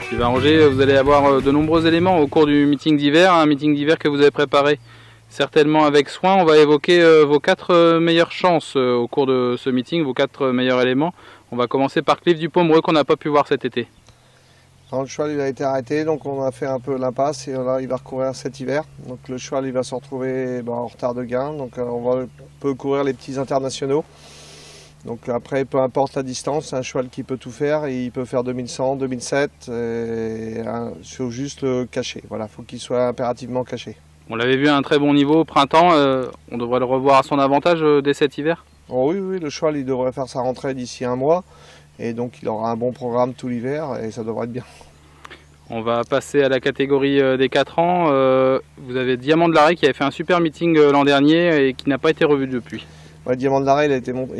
Sylvain Roger, vous allez avoir de nombreux éléments au cours du meeting d'hiver, un meeting d'hiver que vous avez préparé certainement avec soin. On va évoquer vos 4 meilleures chances au cours de ce meeting, vos 4 meilleurs éléments. On va commencer par Cliff du Pomereux qu'on n'a pas pu voir cet été. Alors, le cheval il a été arrêté, donc on a fait un peu l'impasse et là il va recourir cet hiver. Donc le cheval il va se retrouver en retard de gain, donc on peut courir les petits internationaux. Donc après, peu importe la distance, c'est un cheval qui peut tout faire, et il peut faire 2100, 2007, il faut juste le cacher. Voilà, il faut qu'il soit impérativement caché. On l'avait vu à un très bon niveau au printemps, on devrait le revoir à son avantage dès cet hiver. Oh oui, le cheval il devrait faire sa rentrée d'ici un mois, et donc il aura un bon programme tout l'hiver, et ça devrait être bien. On va passer à la catégorie des 4 ans. Vous avez Diamant de l'Arrêt qui avait fait un super meeting l'an dernier et qui n'a pas été revu depuis. Ouais, Diamant de l'Arrêt, il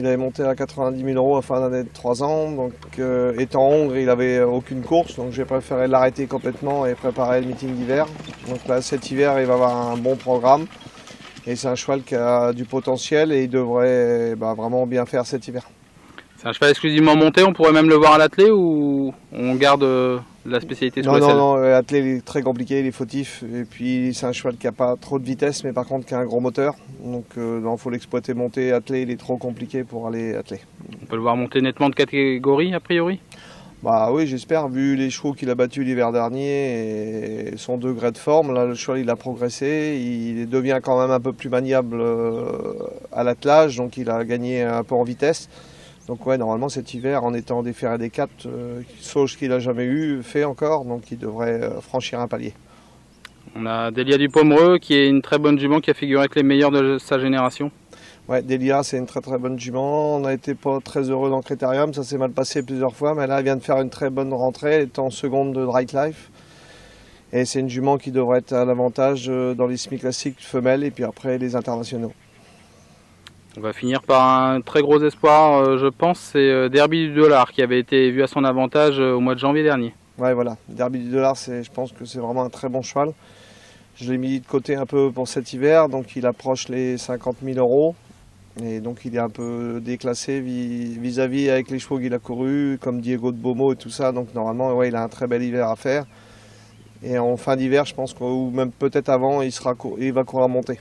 avait monté à 90 000 € à fin d'année de 3 ans. Donc, étant hongre, il n'avait aucune course. Donc j'ai préféré l'arrêter complètement et préparer le meeting d'hiver. Donc là, cet hiver, il va avoir un bon programme. Et c'est un cheval qui a du potentiel et il devrait vraiment bien faire cet hiver. C'est un cheval exclusivement monté, on pourrait même le voir à l'attelé ou on garde la spécialité sur la selle? Non, l'attelé il est très compliqué, il est fautif. Et puis c'est un cheval qui n'a pas trop de vitesse, mais par contre qui a un gros moteur. Donc il faut l'exploiter monté. Attelé, il est trop compliqué pour aller attelé. On peut le voir monter nettement de catégorie a priori? Bah oui, j'espère, vu les chevaux qu'il a battus l'hiver dernier et son degré de forme. Là, le cheval il a progressé, il devient quand même un peu plus maniable à l'attelage, donc il a gagné un peu en vitesse. Donc ouais, normalement cet hiver, en étant des fers et des 4, chose qu'il n'a jamais fait encore, donc il devrait franchir un palier. On a Delia du Pomereux qui est une très bonne jument qui a figuré avec les meilleurs de sa génération. Ouais, Delia c'est une très bonne jument. On n'a été pas très heureux dans le Critérium, ça s'est mal passé plusieurs fois, mais là elle vient de faire une très bonne rentrée, elle est en seconde de Right Life. Et c'est une jument qui devrait être à l'avantage dans les semi-classiques femelles et puis après les internationaux. On va finir par un très gros espoir, je pense, c'est Derby du Dollar qui avait été vu à son avantage au mois de janvier dernier. Ouais, voilà, Derby du Dollar, je pense que c'est vraiment un très bon cheval. Je l'ai mis de côté un peu pour cet hiver, donc il approche les 50 000 €. Et donc il est un peu déclassé vis-à-vis avec les chevaux qu'il a courus, comme Diego de Beaumont et tout ça. Donc normalement, ouais, il a un très bel hiver à faire. Et en fin d'hiver, je pense ou même peut-être avant, il va courir monter.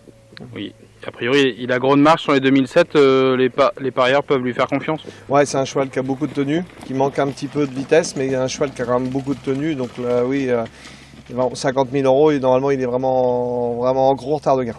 Oui, a priori, il a grande marche sur les 2007, les parieurs peuvent lui faire confiance. Ouais, c'est un cheval qui a beaucoup de tenue, qui manque un petit peu de vitesse, mais un cheval qui a quand même beaucoup de tenue. Donc là, oui, 50 000 € et normalement, il est vraiment en gros retard de gain.